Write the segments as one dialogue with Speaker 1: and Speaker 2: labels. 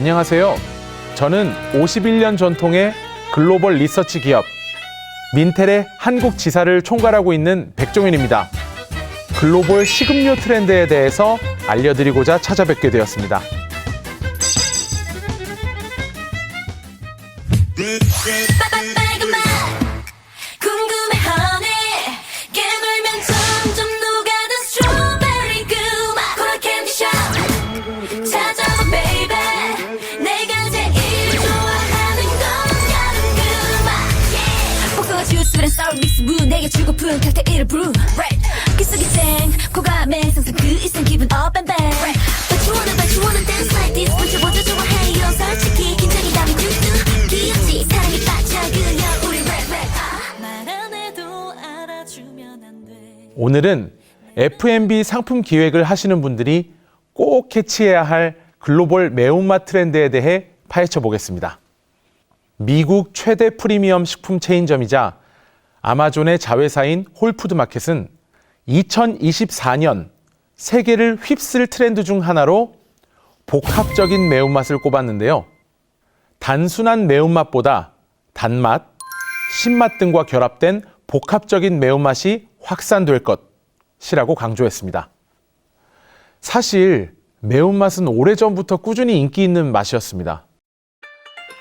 Speaker 1: 안녕하세요. 저는 51년 전통의 글로벌 리서치 기업 민텔의 한국 지사를 총괄하고 있는 백종윤입니다. 글로벌 식음료 트렌드에 대해서 알려드리고자 찾아뵙게 되었습니다.
Speaker 2: 내게 주고픈 칵테일을 brew 기속이 땡 고감에 상상 그 이상 기분 up and back But you wanna dance like this 붙여보자 좋아해요 솔직히 긴장이 담이 뚝뚝 귀엽지 사랑에 빠져 그냥 우리 rap 말 안 해도 알아주면 안 돼.
Speaker 1: 오늘은 F&B 상품 기획을 하시는 분들이 꼭 캐치해야 할 글로벌 매운맛 트렌드에 대해 파헤쳐 보겠습니다. 미국 최대 프리미엄 식품 체인점이자 아마존의 자회사인 홀푸드마켓은 2024년 세계를 휩쓸 트렌드 중 하나로 복합적인 매운맛을 꼽았는데요. 단순한 매운맛보다 단맛, 신맛 등과 결합된 복합적인 매운맛이 확산될 것이라고 강조했습니다. 사실 매운맛은 오래전부터 꾸준히 인기 있는 맛이었습니다.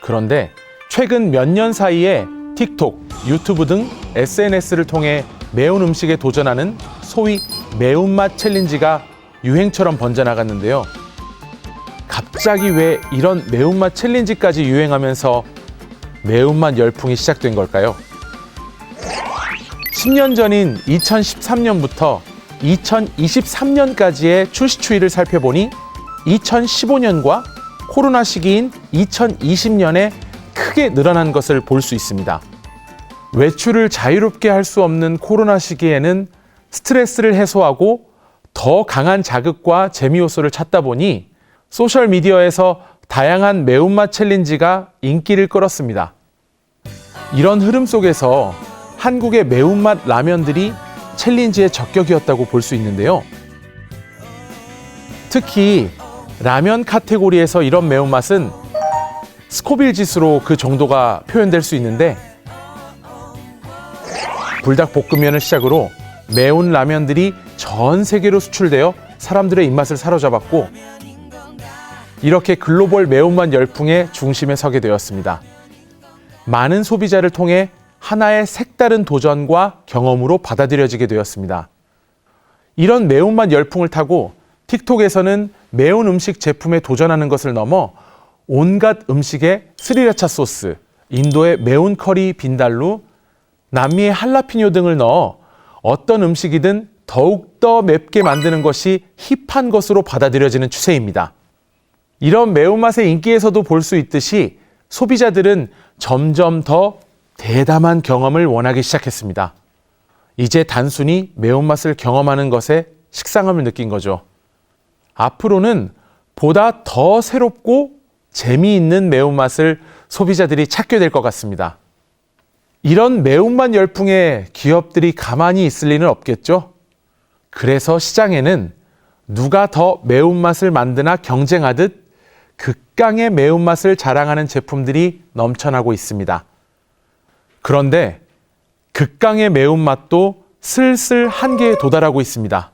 Speaker 1: 그런데 최근 몇 년 사이에 틱톡, 유튜브 등 SNS를 통해 매운 음식에 도전하는 소위 매운맛 챌린지가 유행처럼 번져나갔는데요. 갑자기 왜 이런 매운맛 챌린지까지 유행하면서 매운맛 열풍이 시작된 걸까요? 10년 전인 2013년부터 2023년까지의 출시 추이를 살펴보니 2015년과 코로나 시기인 2020년에 크게 늘어난 것을 볼 수 있습니다. 외출을 자유롭게 할 수 없는 코로나 시기에는 스트레스를 해소하고 더 강한 자극과 재미 요소를 찾다 보니 소셜미디어에서 다양한 매운맛 챌린지가 인기를 끌었습니다. 이런 흐름 속에서 한국의 매운맛 라면들이 챌린지의 적격이었다고 볼 수 있는데요. 특히 라면 카테고리에서 이런 매운맛은 스코빌 지수로 그 정도가 표현될 수 있는데 불닭볶음면을 시작으로 매운 라면들이 전 세계로 수출되어 사람들의 입맛을 사로잡았고 이렇게 글로벌 매운맛 열풍의 중심에 서게 되었습니다. 많은 소비자를 통해 하나의 색다른 도전과 경험으로 받아들여지게 되었습니다. 이런 매운맛 열풍을 타고 틱톡에서는 매운 음식 제품에 도전하는 것을 넘어 온갖 음식에 스리라차 소스, 인도의 매운 커리 빈달루, 남미의 할라피뇨 등을 넣어 어떤 음식이든 더욱더 맵게 만드는 것이 힙한 것으로 받아들여지는 추세입니다. 이런 매운맛의 인기에서도 볼 수 있듯이 소비자들은 점점 더 대담한 경험을 원하기 시작했습니다. 이제 단순히 매운맛을 경험하는 것에 식상함을 느낀 거죠. 앞으로는 보다 더 새롭고 재미있는 매운맛을 소비자들이 찾게 될 것 같습니다. 이런 매운맛 열풍에 기업들이 가만히 있을 리는 없겠죠? 그래서 시장에는 누가 더 매운맛을 만드나 경쟁하듯 극강의 매운맛을 자랑하는 제품들이 넘쳐나고 있습니다. 그런데 극강의 매운맛도 슬슬 한계에 도달하고 있습니다.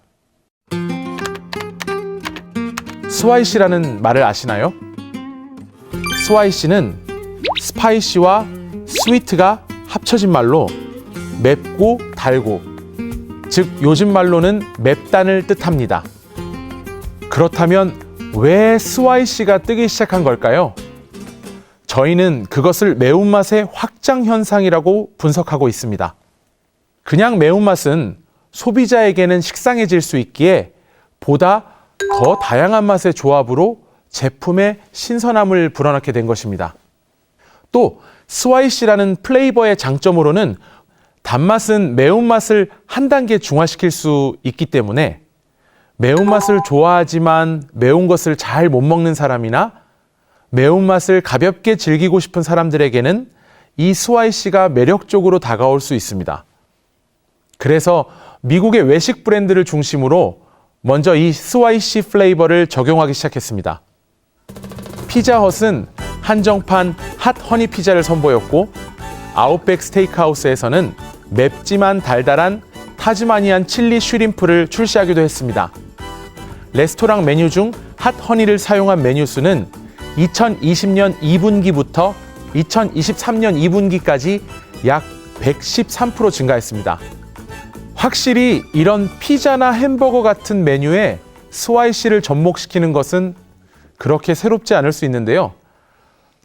Speaker 1: 스와이시라는 말을 아시나요? 스와이시는 스파이시와 스위트가 합쳐진 말로 맵고 달고, 즉 요즘 말로는 맵단을 뜻합니다. 그렇다면 왜 스와이시가 뜨기 시작한 걸까요? 저희는 그것을 매운맛의 확장 현상이라고 분석하고 있습니다. 그냥 매운맛은 소비자에게는 식상해질 수 있기에 보다 더 다양한 맛의 조합으로 제품의 신선함을 불어넣게 된 것입니다. 또 스와이시라는 플레이버의 장점으로는 단맛은 매운맛을 한 단계 중화시킬 수 있기 때문에 매운맛을 좋아하지만 매운 것을 잘 못 먹는 사람이나 매운맛을 가볍게 즐기고 싶은 사람들에게는 이 스와이시가 매력적으로 다가올 수 있습니다. 그래서 미국의 외식 브랜드를 중심으로 먼저 이 스와이시 플레이버를 적용하기 시작했습니다. 피자헛은 한정판 핫 허니 피자를 선보였고, 아웃백 스테이크하우스에서는 맵지만 달달한 타즈마니안 칠리 슈림프를 출시하기도 했습니다. 레스토랑 메뉴 중 핫 허니를 사용한 메뉴 수는 2020년 2분기부터 2023년 2분기까지 약 113% 증가했습니다. 확실히 이런 피자나 햄버거 같은 메뉴에 스와이시를 접목시키는 것은 그렇게 새롭지 않을 수 있는데요.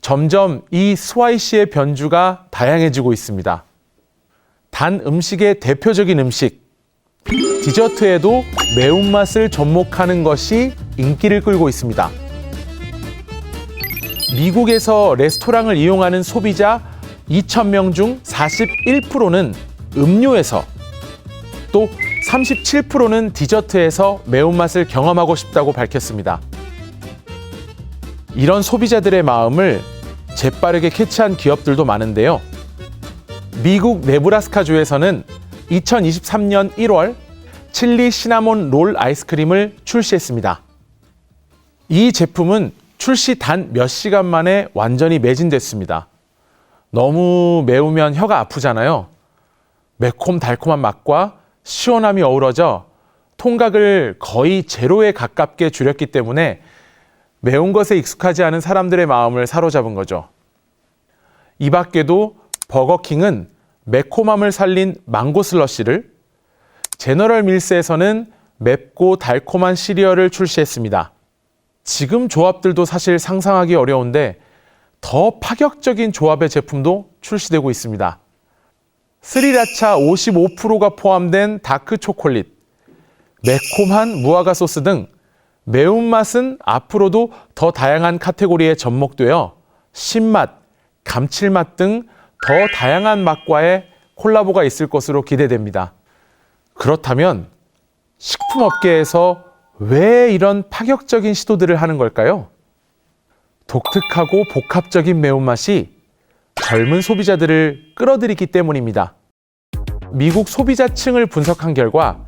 Speaker 1: 점점 이 스와이시의 변주가 다양해지고 있습니다. 단 음식의 대표적인 음식, 디저트에도 매운맛을 접목하는 것이 인기를 끌고 있습니다. 미국에서 레스토랑을 이용하는 소비자 2,000명 중 41%는 음료에서, 또 37%는 디저트에서 매운맛을 경험하고 싶다고 밝혔습니다. 이런 소비자들의 마음을 재빠르게 캐치한 기업들도 많은데요. 미국 네브라스카주에서는 2023년 1월 칠리 시나몬 롤 아이스크림을 출시했습니다. 이 제품은 출시 단 몇 시간 만에 완전히 매진됐습니다. 너무 매우면 혀가 아프잖아요. 매콤달콤한 맛과 시원함이 어우러져 통각을 거의 제로에 가깝게 줄였기 때문에 매운 것에 익숙하지 않은 사람들의 마음을 사로잡은 거죠. 이 밖에도 버거킹은 매콤함을 살린 망고 슬러시를, 제너럴 밀스에서는 맵고 달콤한 시리얼을 출시했습니다. 지금 조합들도 사실 상상하기 어려운데 더 파격적인 조합의 제품도 출시되고 있습니다. 스리라차 55%가 포함된 다크 초콜릿, 매콤한 무화과 소스 등 매운맛은 앞으로도 더 다양한 카테고리에 접목되어 신맛, 감칠맛 등 더 다양한 맛과의 콜라보가 있을 것으로 기대됩니다. 그렇다면 식품업계에서 왜 이런 파격적인 시도들을 하는 걸까요? 독특하고 복합적인 매운맛이 젊은 소비자들을 끌어들이기 때문입니다. 미국 소비자층을 분석한 결과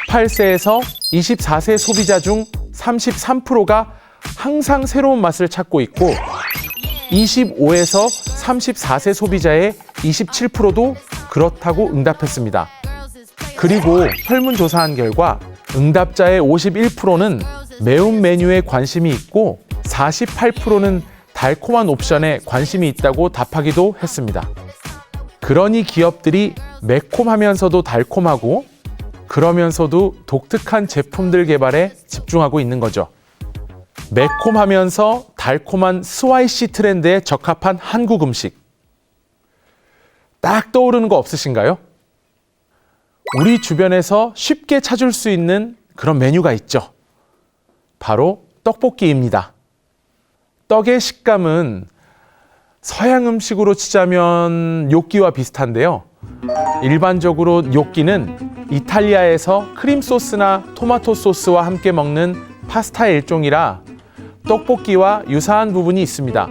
Speaker 1: 18세에서 24세 소비자 중 33%가 항상 새로운 맛을 찾고 있고, 25에서 34세 소비자의 27%도 그렇다고 응답했습니다. 그리고 설문조사한 결과 응답자의 51%는 매운 메뉴에 관심이 있고 48%는 달콤한 옵션에 관심이 있다고 답하기도 했습니다. 그러니 기업들이 매콤하면서도 달콤하고 그러면서도 독특한 제품들 개발에 집중하고 있는 거죠. 매콤하면서 달콤한 스와이시 트렌드에 적합한 한국 음식. 딱 떠오르는 거 없으신가요? 우리 주변에서 쉽게 찾을 수 있는 그런 메뉴가 있죠. 바로 떡볶이입니다. 떡의 식감은 서양 음식으로 치자면 뇨끼와 비슷한데요. 일반적으로 뇨끼는 이탈리아에서 크림 소스나 토마토 소스와 함께 먹는 파스타의 일종이라 떡볶이와 유사한 부분이 있습니다.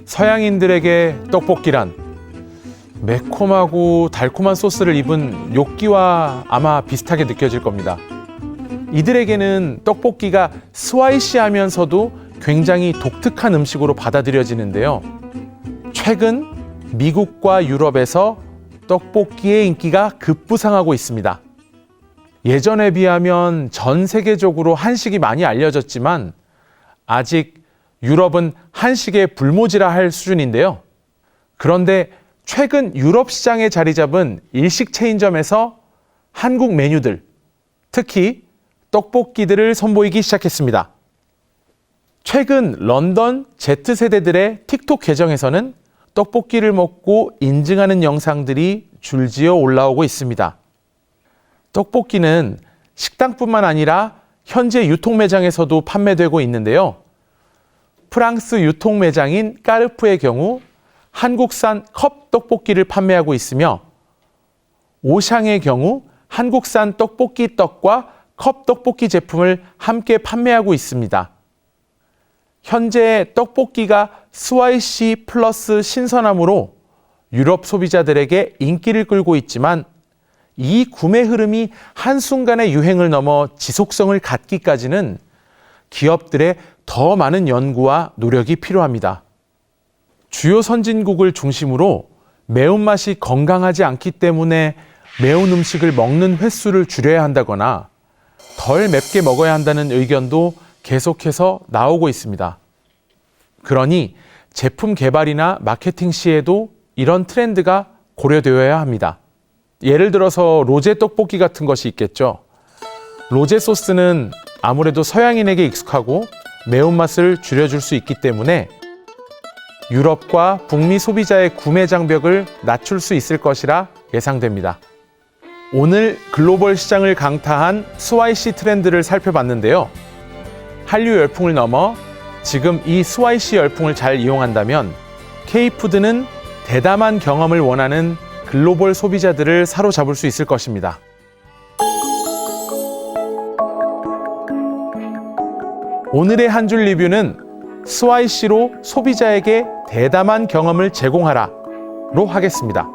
Speaker 1: 서양인들에게 떡볶이란 매콤하고 달콤한 소스를 입은 뇨끼와 아마 비슷하게 느껴질 겁니다. 이들에게는 떡볶이가 스와이시하면서도 굉장히 독특한 음식으로 받아들여지는데요. 최근 미국과 유럽에서 떡볶이의 인기가 급부상하고 있습니다. 예전에 비하면 전 세계적으로 한식이 많이 알려졌지만 아직 유럽은 한식의 불모지라 할 수준인데요. 그런데 최근 유럽 시장에 자리 잡은 일식 체인점에서 한국 메뉴들, 특히 떡볶이들을 선보이기 시작했습니다. 최근 런던 Z세대들의 틱톡 계정에서는 떡볶이를 먹고 인증하는 영상들이 줄지어 올라오고 있습니다. 떡볶이는 식당뿐만 아니라 현재 유통 매장에서도 판매되고 있는데요. 프랑스 유통 매장인 까르푸의 경우 한국산 컵 떡볶이를 판매하고 있으며, 오샹의 경우 한국산 떡볶이 떡과 컵 떡볶이 제품을 함께 판매하고 있습니다. 현재 떡볶이가 스와이시 플러스 신선함으로 유럽 소비자들에게 인기를 끌고 있지만, 이 구매 흐름이 한순간의 유행을 넘어 지속성을 갖기까지는 기업들의 더 많은 연구와 노력이 필요합니다. 주요 선진국을 중심으로 매운맛이 건강하지 않기 때문에 매운 음식을 먹는 횟수를 줄여야 한다거나 덜 맵게 먹어야 한다는 의견도 계속해서 나오고 있습니다. 그러니 제품 개발이나 마케팅 시에도 이런 트렌드가 고려되어야 합니다. 예를 들어서 로제 떡볶이 같은 것이 있겠죠. 로제 소스는 아무래도 서양인에게 익숙하고 매운맛을 줄여줄 수 있기 때문에 유럽과 북미 소비자의 구매 장벽을 낮출 수 있을 것이라 예상됩니다. 오늘 글로벌 시장을 강타한 스와이시 트렌드를 살펴봤는데요. 한류 열풍을 넘어 지금 이 스와이시 열풍을 잘 이용한다면 K푸드는 대담한 경험을 원하는 글로벌 소비자들을 사로잡을 수 있을 것입니다. 오늘의 한 줄 리뷰는 스와이시로 소비자에게 대담한 경험을 제공하라로 하겠습니다.